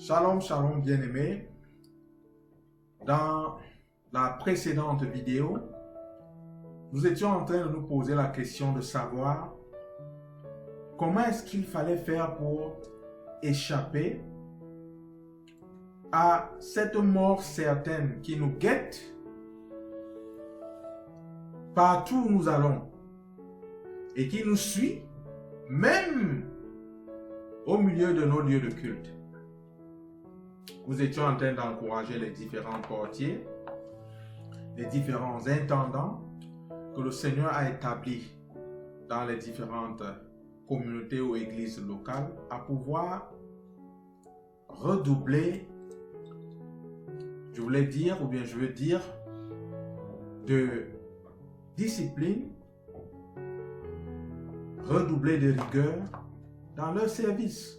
Shalom, shalom bien-aimés. Dans la précédente vidéo, nous étions en train de nous poser la question de savoir comment est-ce qu'il fallait faire pour échapper à cette mort certaine qui nous guette partout où nous allons et qui nous suit même au milieu de nos lieux de culte. Nous étions en train d'encourager les différents portiers, les différents intendants que le Seigneur a établis dans les différentes communautés ou églises locales à pouvoir redoubler, je veux dire, de discipline, redoubler de rigueur dans leur service.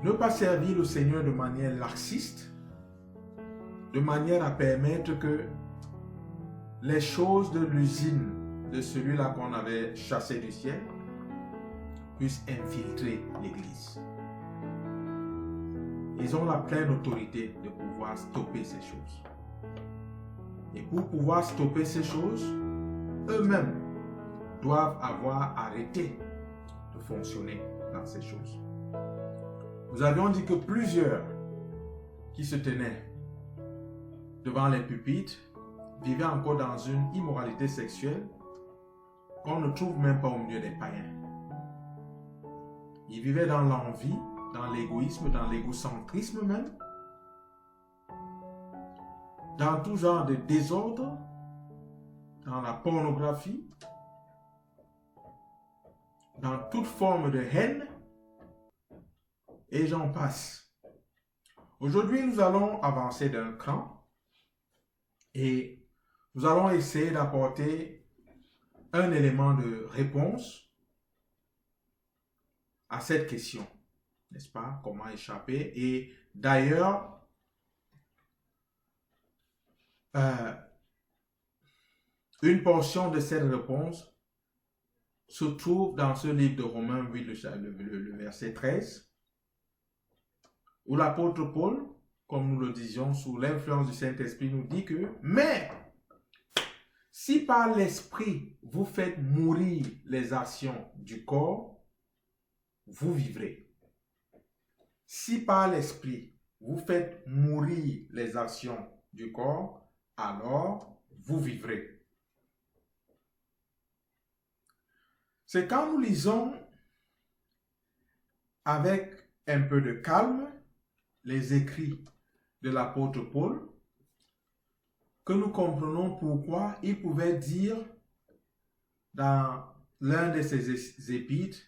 Ne pas servir le Seigneur de manière laxiste, de manière à permettre que les choses de l'usine de celui-là qu'on avait chassé du ciel puissent infiltrer l'Église. Ils ont la pleine autorité de pouvoir stopper ces choses. Et pour pouvoir stopper ces choses, eux-mêmes doivent avoir arrêté de fonctionner dans ces choses. Nous avions dit que plusieurs qui se tenaient devant les pupitres vivaient encore dans une immoralité sexuelle qu'on ne trouve même pas au milieu des païens. Ils vivaient dans l'envie, dans l'égoïsme, dans l'égocentrisme même, dans tout genre de désordre, dans la pornographie, dans toute forme de haine, et j'en passe. Aujourd'hui, nous allons avancer d'un cran et nous allons essayer d'apporter un élément de réponse à cette question, n'est-ce pas? Comment échapper? Et d'ailleurs, une portion de cette réponse se trouve dans ce livre de Romains 8, le verset 13, où l'apôtre Paul, comme nous le disions, sous l'influence du Saint-Esprit, nous dit que « Mais, si par l'Esprit, vous faites mourir les actions du corps, vous vivrez. » Si par l'Esprit, vous faites mourir les actions du corps, alors vous vivrez. C'est quand nous lisons avec un peu de calme les écrits de l'apôtre Paul que nous comprenons pourquoi il pouvait dire dans l'un de ses épîtres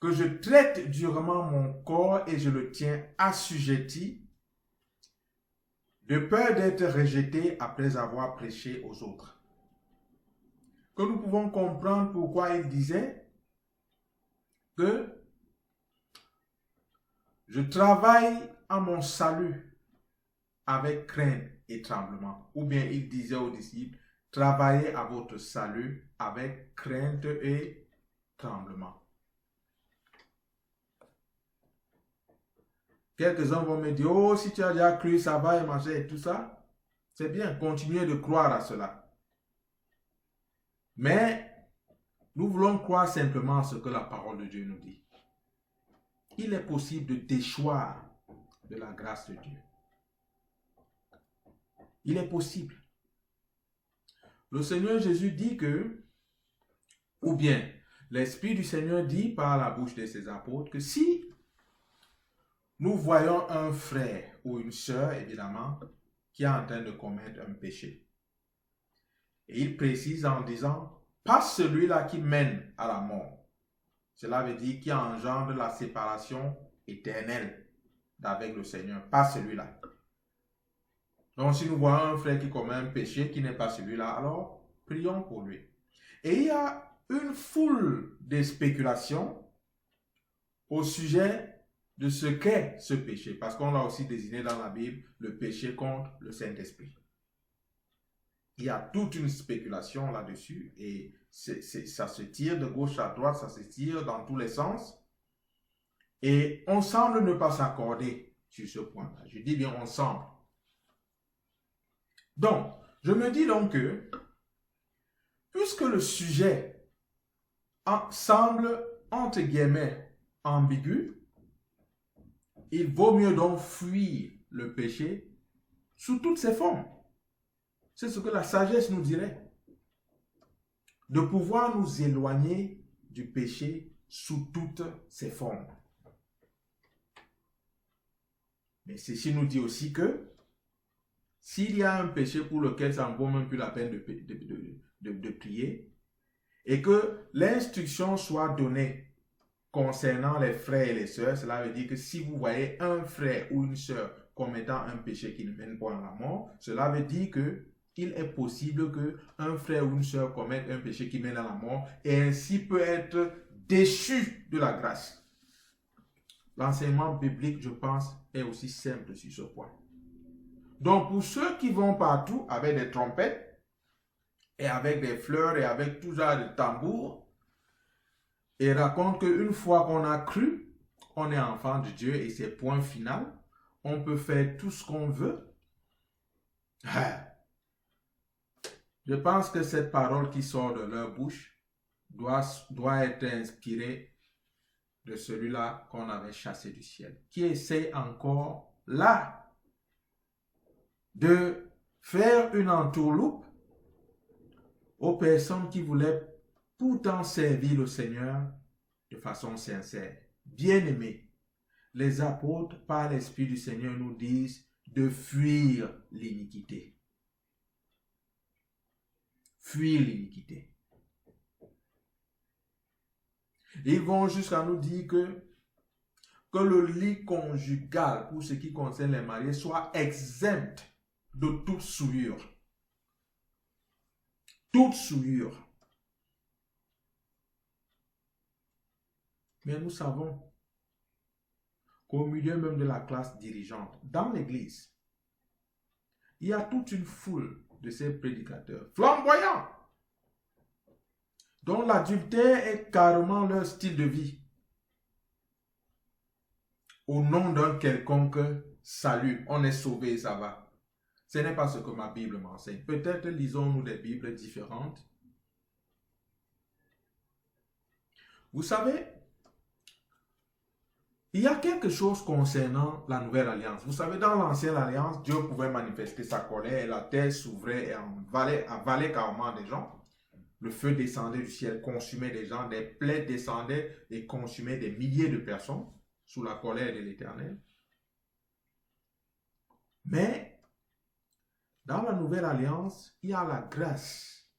que je traite durement mon corps et je le tiens assujetti de peur d'être rejeté après avoir prêché aux autres. Que nous pouvons comprendre pourquoi il disait que je travaille à mon salut avec crainte et tremblement. Ou bien il disait aux disciples, travaillez à votre salut avec crainte et tremblement. Quelques-uns vont me dire, oh, si tu as déjà cru, ça va et manger et tout ça. C'est bien, continuez de croire à cela. Mais nous voulons croire simplement à ce que la parole de Dieu nous dit. Il est possible de déchoir de la grâce de Dieu. Il est possible. Le Seigneur Jésus dit que, ou bien l'Esprit du Seigneur dit par la bouche de ses apôtres que si nous voyons un frère ou une sœur, évidemment, qui est en train de commettre un péché, et il précise en disant, pas celui-là qui mène à la mort. Cela veut dire qui engendre la séparation éternelle avec le Seigneur, pas celui-là. Donc si nous voyons un frère qui commet un péché qui n'est pas celui-là, alors prions pour lui. Et il y a une foule de spéculations au sujet de ce qu'est ce péché, parce qu'on l'a aussi désigné dans la Bible, le péché contre le Saint-Esprit. Il y a toute une spéculation là-dessus et ça se tire de gauche à droite, ça se tire dans tous les sens. Et on semble ne pas s'accorder sur ce point-là. Je dis bien on semble. Donc, je me dis donc que, puisque le sujet semble, entre guillemets, ambigu, il vaut mieux donc fuir le péché sous toutes ses formes. C'est ce que la sagesse nous dirait. De pouvoir nous éloigner du péché sous toutes ses formes. Mais ceci nous dit aussi que s'il y a un péché pour lequel ça ne vaut même plus la peine de prier, et que l'instruction soit donnée concernant les frères et les sœurs, cela veut dire que si vous voyez un frère ou une sœur commettant un péché qui ne mène pas à la mort, cela veut dire que il est possible qu'un frère ou une sœur commette un péché qui mène à la mort et ainsi peut être déchu de la grâce. L'enseignement biblique, je pense, est aussi simple sur ce point. Donc, pour ceux qui vont partout avec des trompettes et avec des fleurs et avec tout genre de tambours et racontent qu'une fois qu'on a cru, on est enfant de Dieu et c'est point final, on peut faire tout ce qu'on veut. Je pense que cette parole qui sort de leur bouche doit être inspirée de celui-là qu'on avait chassé du ciel, qui essaie encore là de faire une entourloupe aux personnes qui voulaient pourtant servir le Seigneur de façon sincère. Bien-aimés, les apôtres, par l'Esprit du Seigneur, nous disent de fuir l'iniquité. Fuir l'iniquité. Ils vont jusqu'à nous dire que le lit conjugal, pour ce qui concerne les mariés, soit exempt de toute souillure. Toute souillure. Mais nous savons qu'au milieu même de la classe dirigeante, dans l'Église, il y a toute une foule de ces prédicateurs flamboyants dont l'adultère est carrément leur style de vie au nom d'un quelconque salut. On est sauvé, ça va. Ce n'est pas ce que ma Bible m'enseigne. Peut-être lisons-nous des Bibles différentes. Vous savez, il y a quelque chose concernant la nouvelle alliance. Vous savez, dans l'ancienne alliance, Dieu pouvait manifester sa colère et la terre s'ouvrait et avalait carrément des gens. Le feu descendait du ciel, consumait des gens, des plaies descendaient et consumaient des milliers de personnes sous la colère de l'Éternel. Mais, dans la nouvelle alliance, il y a la grâce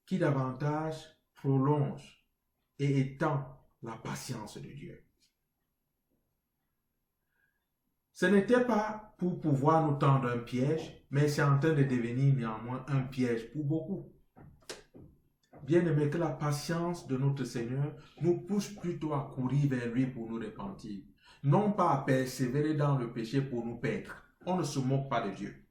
qui davantage prolonge et étend la patience de Dieu. Ce n'était pas pour pouvoir nous tendre un piège, mais c'est en train de devenir néanmoins un piège pour beaucoup. Bien-aimé, que la patience de notre Seigneur nous pousse plutôt à courir vers lui pour nous repentir, non pas à persévérer dans le péché pour nous perdre. On ne se moque pas de Dieu.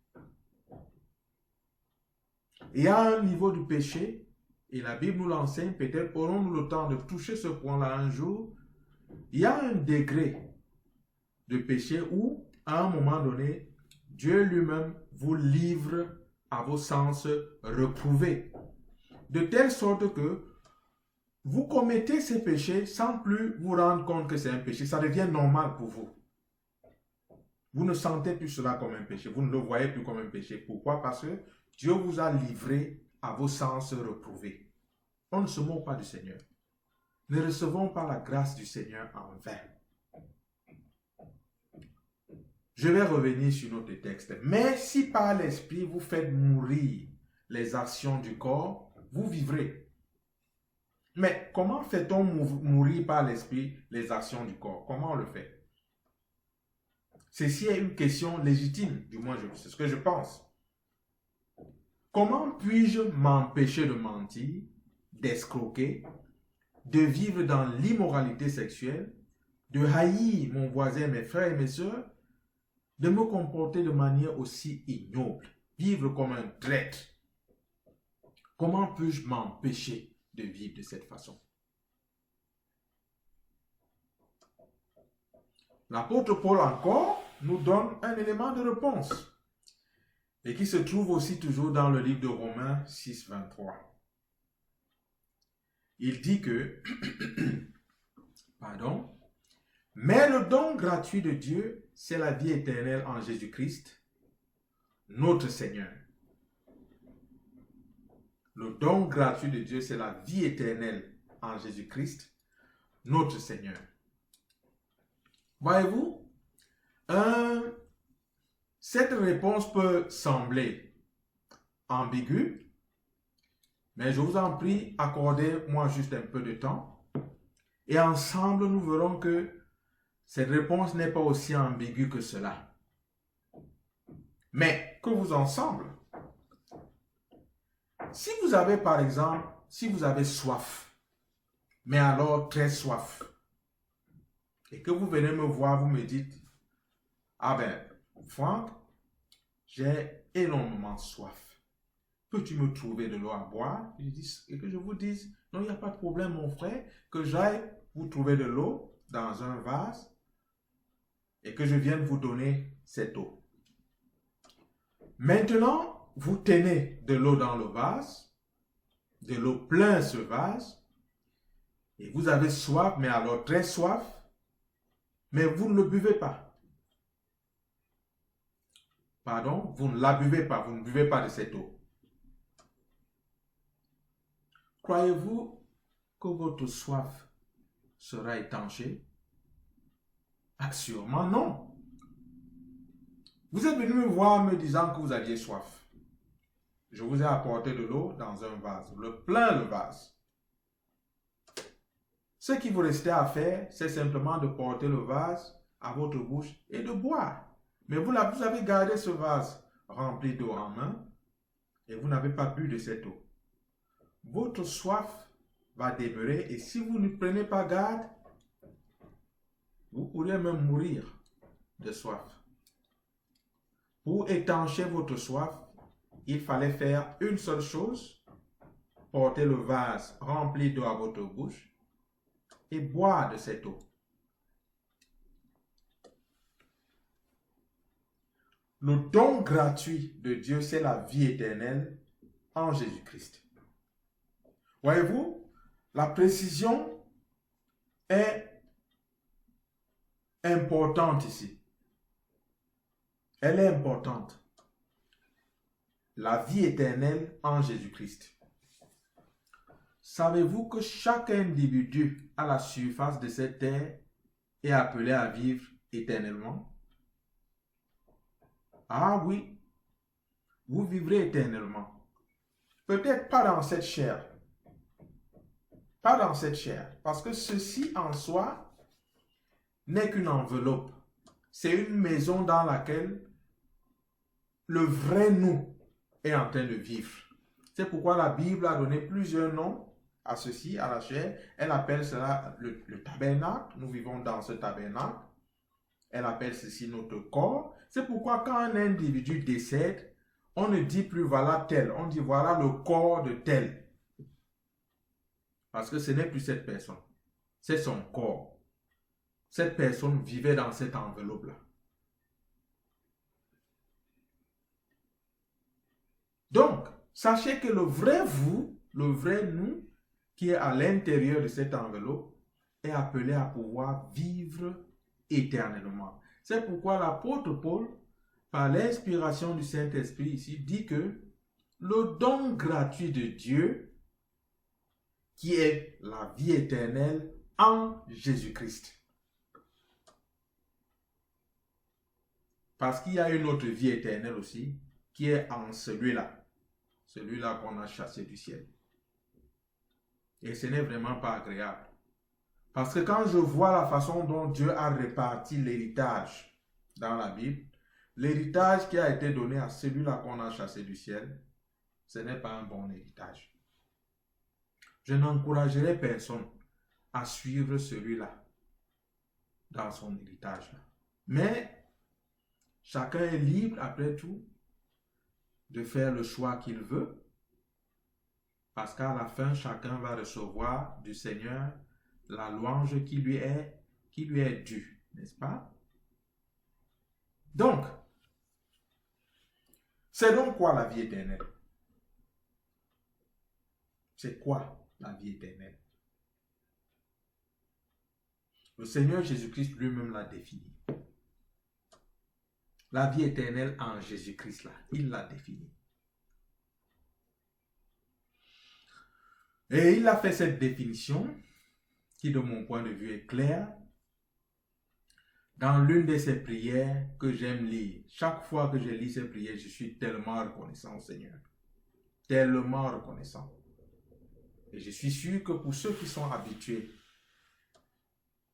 Il y a un niveau du péché, et la Bible nous l'enseigne, peut-être aurons-nous le temps de toucher ce point-là un jour. Il y a un degré de péché où, à un moment donné, Dieu lui-même vous livre à vos sens reprouvés. De telle sorte que vous commettez ces péchés sans plus vous rendre compte que c'est un péché. Ça devient normal pour vous. Vous ne sentez plus cela comme un péché. Vous ne le voyez plus comme un péché. Pourquoi? Parce que Dieu vous a livré à vos sens reprouvés. On ne se moque pas du Seigneur. Ne recevons pas la grâce du Seigneur en vain. Je vais revenir sur notre texte. Mais si par l'Esprit vous faites mourir les actions du corps, vous vivrez. Mais comment fait-on mourir par l'Esprit les actions du corps? Comment on le fait? Ceci est une question légitime, du moins c'est ce que je pense. Comment puis-je m'empêcher de mentir, d'escroquer, de vivre dans l'immoralité sexuelle, de haïr mon voisin, mes frères et mes sœurs, de me comporter de manière aussi ignoble, vivre comme un traître? Comment puis-je m'empêcher de vivre de cette façon? l'apôtre Paul encore nous donne un élément de réponse et qui se trouve aussi toujours dans le livre de Romains 6, 23. Il dit que, pardon, mais le don gratuit de Dieu, c'est la vie éternelle en Jésus-Christ, notre Seigneur. Le don gratuit de Dieu, c'est la vie éternelle en Jésus-Christ, notre Seigneur. Voyez-vous, cette réponse peut sembler ambiguë, mais je vous en prie, accordez-moi juste un peu de temps et ensemble nous verrons que cette réponse n'est pas aussi ambiguë que cela. Mais que vous ensemble, si vous avez par exemple, si vous avez soif, mais alors très soif, et que vous venez me voir, vous me dites, ah ben, Franck, j'ai énormément soif. Peux-tu me trouver de l'eau à boire? Et que je vous dise, non, il n'y a pas de problème, mon frère, que j'aille vous trouver de l'eau dans un vase et que je vienne vous donner cette eau. Maintenant, vous tenez de l'eau dans le vase, de l'eau plein ce vase, et vous avez soif, mais alors très soif, mais vous ne le buvez pas. Pardon, vous ne la buvez pas, vous ne buvez pas de cette eau. Croyez-vous que votre soif sera étanchée? Sûrement non. Vous êtes venu me voir me disant que vous aviez soif. Je vous ai apporté de l'eau dans un vase, le vase. Ce qui vous restait à faire, c'est simplement de porter le vase à votre bouche et de boire. Mais vous avez gardé ce vase rempli d'eau en main et vous n'avez pas bu de cette eau. Votre soif va demeurer et si vous ne prenez pas garde, vous pourriez même mourir de soif. Pour étancher votre soif, il fallait faire une seule chose, porter le vase rempli d'eau à votre bouche et boire de cette eau. Le don gratuit de Dieu, c'est la vie éternelle en Jésus-Christ. Voyez-vous, la précision est importante ici. Elle est importante. La vie éternelle en Jésus-Christ. Savez-vous que chaque individu à la surface de cette terre est appelé à vivre éternellement? Ah oui, vous vivrez éternellement. Peut-être pas dans cette chair. Pas dans cette chair. Parce que ceci en soi n'est qu'une enveloppe. C'est une maison dans laquelle le vrai nous est en train de vivre. C'est pourquoi la Bible a donné plusieurs noms à ceci, à la chair. Elle appelle cela le tabernacle. Nous vivons dans ce tabernacle. Elle appelle ceci notre corps. C'est pourquoi quand un individu décède, on ne dit plus voilà tel. On dit voilà le corps de tel. Parce que ce n'est plus cette personne. C'est son corps. Cette personne vivait dans cette enveloppe-là. Donc, sachez que le vrai vous, le vrai nous, qui est à l'intérieur de cette enveloppe, est appelé à pouvoir vivre éternellement. C'est pourquoi l'apôtre Paul, par l'inspiration du Saint-Esprit ici, dit que le don gratuit de Dieu, qui est la vie éternelle en Jésus-Christ. Parce qu'il y a une autre vie éternelle aussi, qui est en celui-là. Celui-là qu'on a chassé du ciel. Et ce n'est vraiment pas agréable. Parce que quand je vois la façon dont Dieu a réparti l'héritage dans la Bible, l'héritage qui a été donné à celui-là qu'on a chassé du ciel, ce n'est pas un bon héritage. Je n'encouragerai personne à suivre celui-là dans son héritage. Mais chacun est libre, après tout, de faire le choix qu'il veut. Parce qu'à la fin, chacun va recevoir du Seigneur la louange qui lui est due, n'est-ce pas? Donc, c'est donc quoi la vie éternelle? C'est quoi la vie éternelle? Le Seigneur Jésus-Christ lui-même l'a défini. La vie éternelle en Jésus-Christ, là, il l'a définie. Et il a fait cette définition, qui de mon point de vue est claire, dans l'une de ses prières que j'aime lire. Chaque fois que je lis ces prières, je suis tellement reconnaissant au Seigneur. Tellement reconnaissant. Et je suis sûr que pour ceux qui sont habitués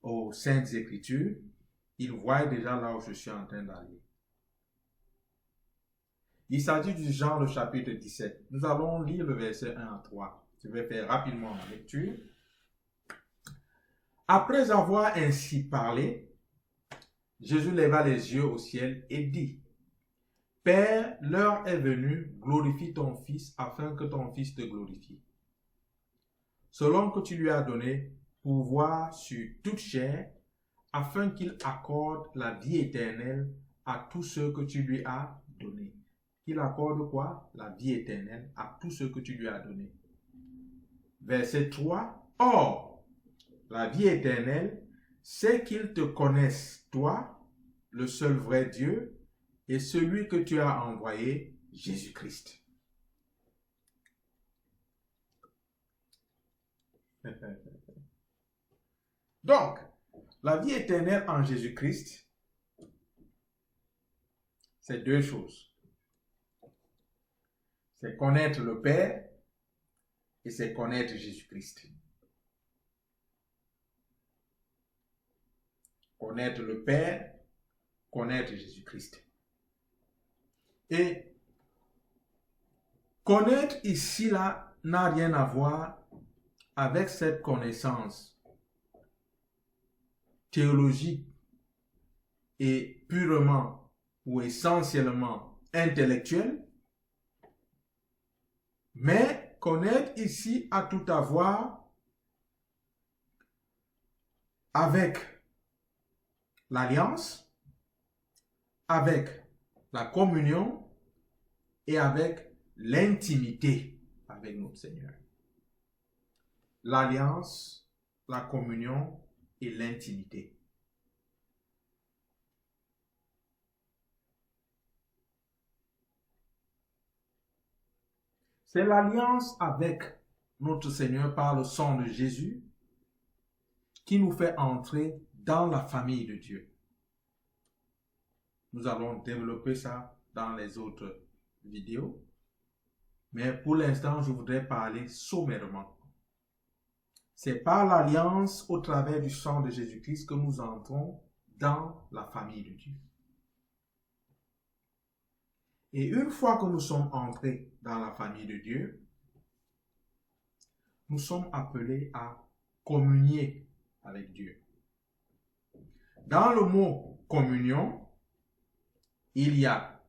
aux Saintes Écritures, ils voient déjà là où je suis en train d'aller. Il s'agit du Jean, le chapitre 17. Nous allons lire le verset 1 à 3. Je vais faire rapidement ma lecture. Après avoir ainsi parlé, Jésus leva les yeux au ciel et dit, « Père, l'heure est venue, glorifie ton Fils afin que ton Fils te glorifie. Selon que tu lui as donné pouvoir sur toute chair, afin qu'il accorde la vie éternelle à tous ceux que tu lui as donnés. » Qu'il accorde quoi? La vie éternelle à tous ceux que tu lui as donnés. Verset 3. Or, la vie éternelle, c'est qu'ils te connaissent, toi, le seul vrai Dieu, et celui que tu as envoyé, Jésus-Christ. Donc, la vie éternelle en Jésus-Christ, c'est deux choses. C'est connaître le Père et c'est connaître Jésus-Christ. Connaître le Père, connaître Jésus-Christ. Et connaître ici, là, n'a rien à voir avec cette connaissance théologique et purement ou essentiellement intellectuelle, mais connaître ici a tout à voir avec l'alliance, avec la communion et avec l'intimité avec notre Seigneur. L'alliance, la communion et l'intimité. C'est l'alliance avec notre Seigneur par le sang de Jésus qui nous fait entrer dans la famille de Dieu. Nous allons développer ça dans les autres vidéos. Mais pour l'instant, je voudrais parler sommairement. C'est par l'alliance au travers du sang de Jésus-Christ que nous entrons dans la famille de Dieu. Et une fois que nous sommes entrés dans la famille de Dieu, nous sommes appelés à communier avec Dieu. Dans le mot communion, il y a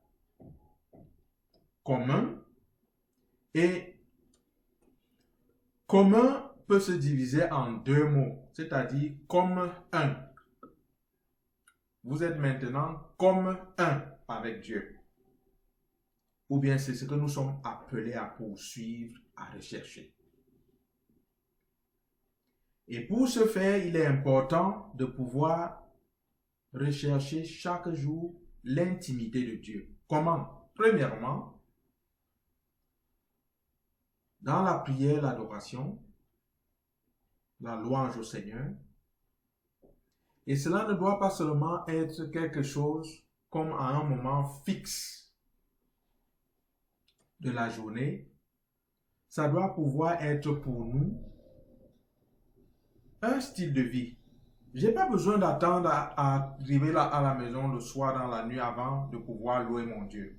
commun et commun peut se diviser en deux mots, c'est-à-dire comme un. Vous êtes maintenant comme un avec Dieu. Ou bien c'est ce que nous sommes appelés à poursuivre, à rechercher. Et pour ce faire, il est important de pouvoir rechercher chaque jour l'intimité de Dieu. Comment? Premièrement, dans la prière, l'adoration, la louange au Seigneur. Et cela ne doit pas seulement être quelque chose comme à un moment fixe de la journée. Ça doit pouvoir être pour nous un style de vie. Je n'ai pas besoin d'attendre à arriver à la maison le soir dans la nuit avant de pouvoir louer mon Dieu.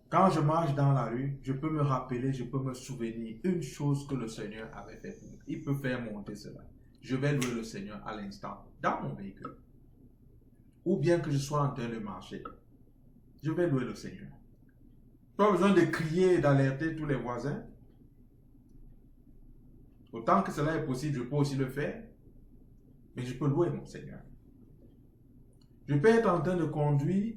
Quand je marche dans la rue, je peux me rappeler, je peux me souvenir une chose que le Seigneur avait fait pour moi. Il peut faire monter cela. Je vais louer le Seigneur à l'instant, dans mon véhicule. Ou bien que je sois en train de marcher. Je vais louer le Seigneur. Pas besoin de crier et d'alerter tous les voisins. Autant que cela est possible, je peux aussi le faire. Mais je peux louer mon Seigneur. Je peux être en train de conduire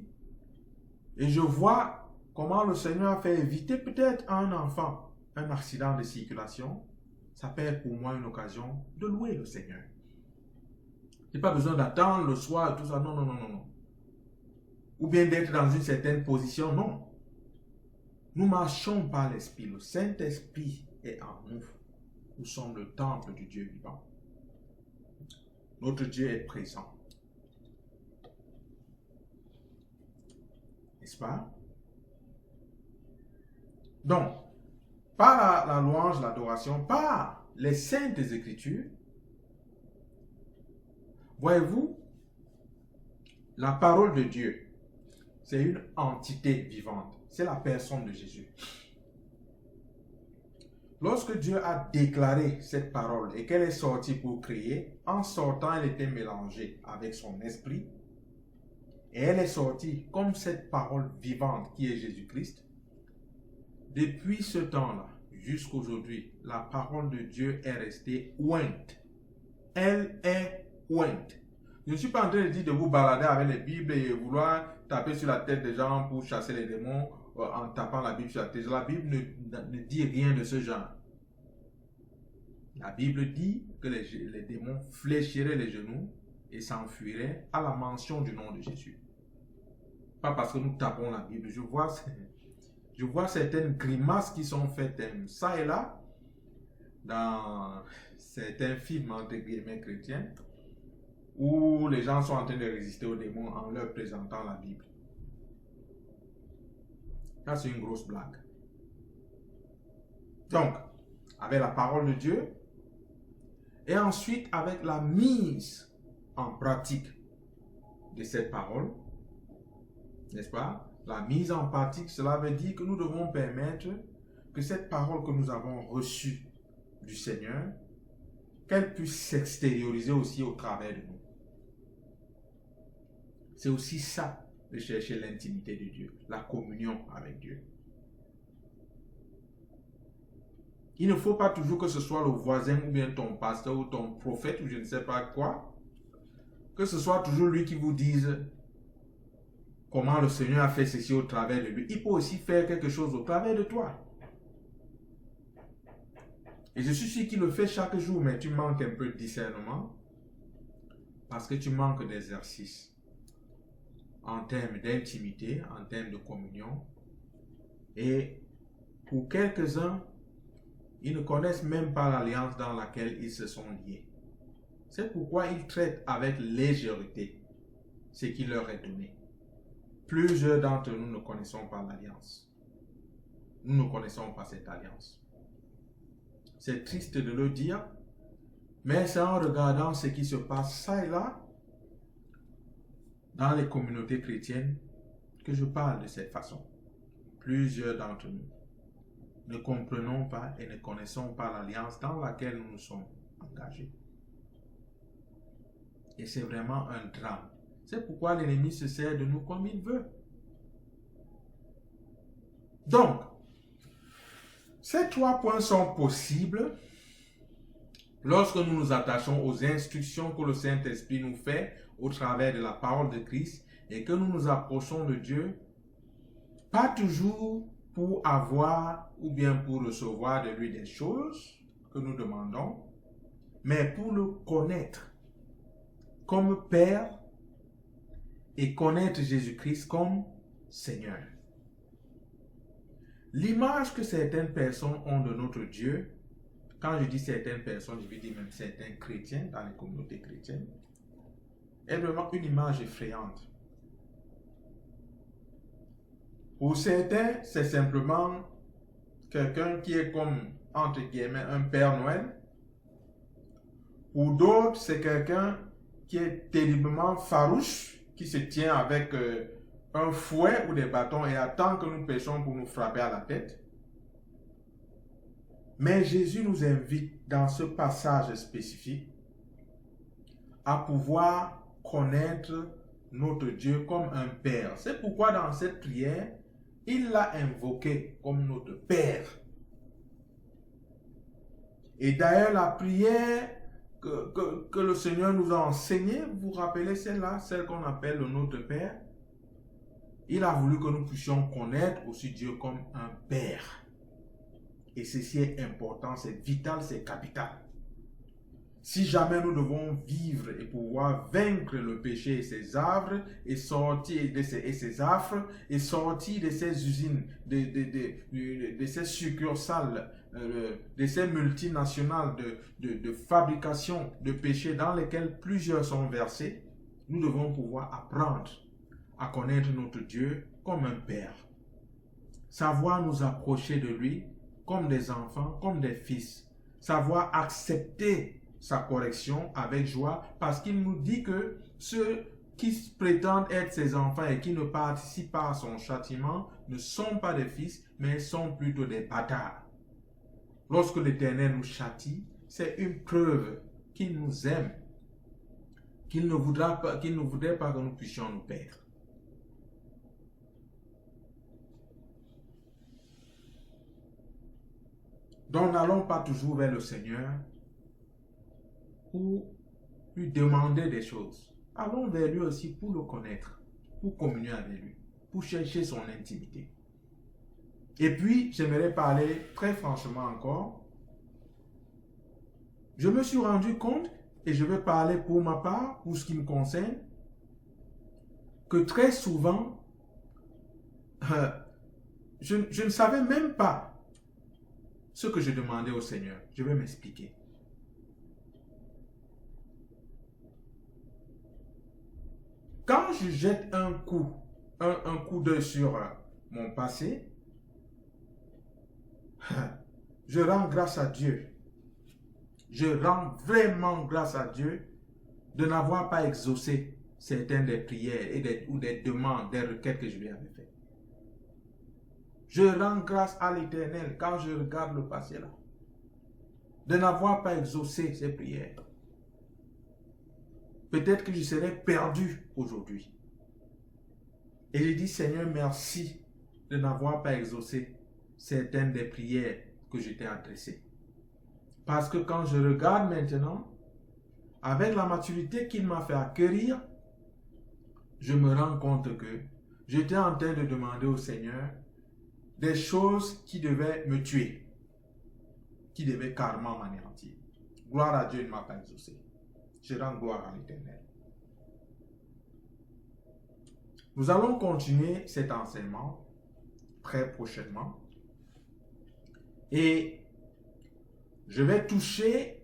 et je vois comment le Seigneur a fait éviter peut-être à un enfant un accident de circulation. Ça peut être pour moi une occasion de louer le Seigneur. Je n'ai pas besoin d'attendre le soir, tout ça. Non, non, non, non, non. Ou bien d'être dans une certaine position. Non. Nous marchons par l'Esprit. Le Saint-Esprit est en nous. Nous sommes le temple du Dieu vivant. Notre Dieu est présent. N'est-ce pas? Donc, par la louange, l'adoration, par les saintes écritures, voyez-vous, la parole de Dieu, c'est une entité vivante. C'est la personne de Jésus. Lorsque Dieu a déclaré cette parole et qu'elle est sortie pour créer, en sortant, elle était mélangée avec son esprit. Et elle est sortie comme cette parole vivante qui est Jésus-Christ. Depuis ce temps-là, jusqu'aujourd'hui, la parole de Dieu est restée ointe. Elle est ointe. Je ne suis pas en train de dire de vous balader avec les Bibles et vouloir taper sur la tête des gens pour chasser les démons en tapant la Bible sur la tête. La Bible ne dit rien de ce genre. La Bible dit que les démons fléchiraient les genoux et s'enfuiraient à la mention du nom de Jésus. Pas parce que nous tapons la Bible. Je vois certaines grimaces qui sont faites ça et là dans certains films entre guillemets chrétiens où les gens sont en train de résister aux démons en leur présentant la Bible. Ça, c'est une grosse blague. Donc, avec la parole de Dieu et ensuite avec la mise en pratique de cette parole, n'est-ce pas? La mise en pratique, cela veut dire que nous devons permettre que cette parole que nous avons reçue du Seigneur, qu'elle puisse s'extérioriser aussi au travers de nous. C'est aussi ça, de chercher l'intimité de Dieu, la communion avec Dieu. Il ne faut pas toujours que ce soit le voisin ou bien ton pasteur ou ton prophète ou je ne sais pas quoi, que ce soit toujours lui qui vous dise comment le Seigneur a fait ceci au travers de lui. Il peut aussi faire quelque chose au travers de toi. Et je suis sûr qu'il le fait chaque jour, mais tu manques un peu de discernement parce que tu manques d'exercice en termes d'intimité, en termes de communion. Et pour quelques-uns, ils ne connaissent même pas l'alliance dans laquelle ils se sont liés. C'est pourquoi ils traitent avec légèreté ce qui leur est donné. Plusieurs d'entre nous ne connaissons pas l'alliance. Nous ne connaissons pas cette alliance. C'est triste de le dire, mais c'est en regardant ce qui se passe ça et là, dans les communautés chrétiennes, que je parle de cette façon. Plusieurs d'entre nous ne comprenons pas et ne connaissons pas l'alliance dans laquelle nous nous sommes engagés. Et c'est vraiment un drame. C'est pourquoi l'ennemi se sert de nous comme il veut. Donc, ces 3 points sont possibles lorsque nous nous attachons aux instructions que le Saint-Esprit nous fait au travers de la parole de Christ et que nous nous approchons de Dieu, pas toujours pour avoir ou bien pour recevoir de lui des choses que nous demandons, mais pour le connaître comme Père et connaître Jésus-Christ comme Seigneur. L'image que certaines personnes ont de notre Dieu, quand je dis certaines personnes, je veux dire même certains chrétiens dans les communautés chrétiennes, est vraiment une image effrayante. Pour certains, c'est simplement quelqu'un qui est comme, entre guillemets, un Père Noël. Pour d'autres, c'est quelqu'un qui est terriblement farouche, qui se tient avec un fouet ou des bâtons et attend que nous péchions pour nous frapper à la tête. Mais Jésus nous invite dans ce passage spécifique à pouvoir connaître notre Dieu comme un Père. C'est pourquoi dans cette prière, il l'a invoqué comme notre Père. Et d'ailleurs, la prière que le Seigneur nous a enseignées, vous vous rappelez celle-là, celle qu'on appelle le Notre Père? Il a voulu que nous puissions connaître aussi Dieu comme un Père. Et ceci est important, c'est vital, c'est capital. Si jamais nous devons vivre et pouvoir vaincre le péché et ses affres, et sortir de ses affres, et sortir de ces usines, de ces succursales, de ces multinationales de fabrication de péché dans lesquelles plusieurs sont versés, nous devons pouvoir apprendre à connaître notre Dieu comme un Père. Savoir nous approcher de lui comme des enfants, comme des fils. Savoir accepter sa correction avec joie, parce qu'il nous dit que ceux qui prétendent être ses enfants et qui ne participent pas à son châtiment ne sont pas des fils, mais sont plutôt des bâtards. Lorsque l'Éternel nous châtie, c'est une preuve qu'il nous aime, qu'il ne voudrait pas que nous puissions nous perdre. Donc n'allons pas toujours vers le Seigneur pour lui demander des choses. Allons vers lui aussi pour le connaître, pour communier avec lui, pour chercher son intimité. Et puis, j'aimerais parler très franchement encore. Je me suis rendu compte, et je vais parler pour ma part, pour ce qui me concerne, que très souvent, je ne savais même pas ce que je demandais au Seigneur. Je vais m'expliquer. Quand je jette un coup d'œil sur mon passé, je rends grâce à Dieu. Je rends vraiment grâce à Dieu de n'avoir pas exaucé certaines des prières ou des demandes, des requêtes que je lui avais faites. Je rends grâce à l'Éternel quand je regarde le passé là, de n'avoir pas exaucé ces prières. Peut-être que je serais perdu aujourd'hui. Et je dis, Seigneur, merci de n'avoir pas exaucé certaines des prières que je t'ai adressées. Parce que quand je regarde maintenant, avec la maturité qu'il m'a fait acquérir, je me rends compte que j'étais en train de demander au Seigneur des choses qui devaient me tuer, qui devaient carrément m'anéantir. Gloire à Dieu, il ne m'a pas exaucé. Je rends gloire à l'Éternel. Nous allons continuer cet enseignement très prochainement. Et je vais toucher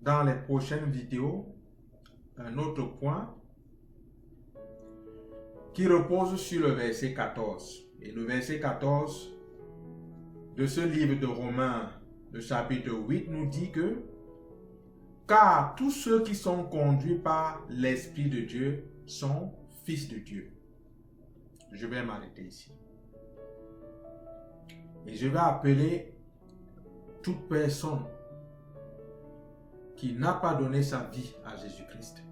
dans les prochaines vidéos un autre point qui repose sur le verset 14. Et le verset 14 de ce livre de Romains, le chapitre 8, nous dit que car tous ceux qui sont conduits par l'Esprit de Dieu sont fils de Dieu. Je vais m'arrêter ici. Et je vais appeler toute personne qui n'a pas donné sa vie à Jésus-Christ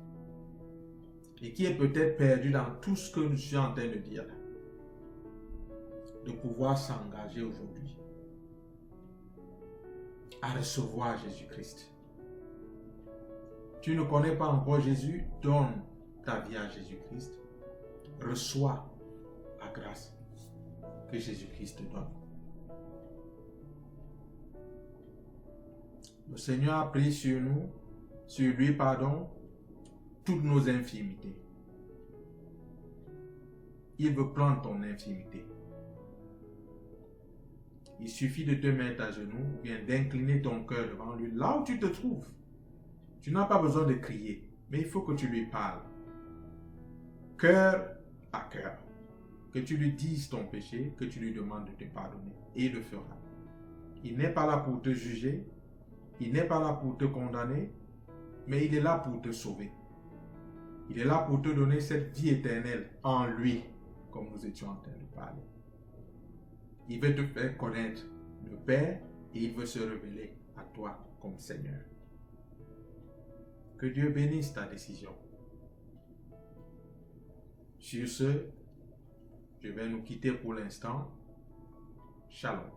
et qui est peut-être perdue dans tout ce que je suis en train de dire, de pouvoir s'engager aujourd'hui à recevoir Jésus-Christ. Tu ne connais pas encore Jésus, donne ta vie à Jésus-Christ. Reçois la grâce que Jésus-Christ te donne. Le Seigneur a pris sur lui, toutes nos infirmités. Il veut prendre ton infirmité. Il suffit de te mettre à genoux ou bien d'incliner ton cœur devant lui, là où tu te trouves. Tu n'as pas besoin de crier, mais il faut que tu lui parles. Cœur à cœur. Que tu lui dises ton péché, que tu lui demandes de te pardonner. Et il le fera. Il n'est pas là pour te juger. Il n'est pas là pour te condamner. Mais il est là pour te sauver. Il est là pour te donner cette vie éternelle en lui, comme nous étions en train de parler. Il veut te faire connaître le Père et il veut se révéler à toi comme Seigneur. Que Dieu bénisse ta décision. Sur ce, je vais nous quitter pour l'instant. Shalom.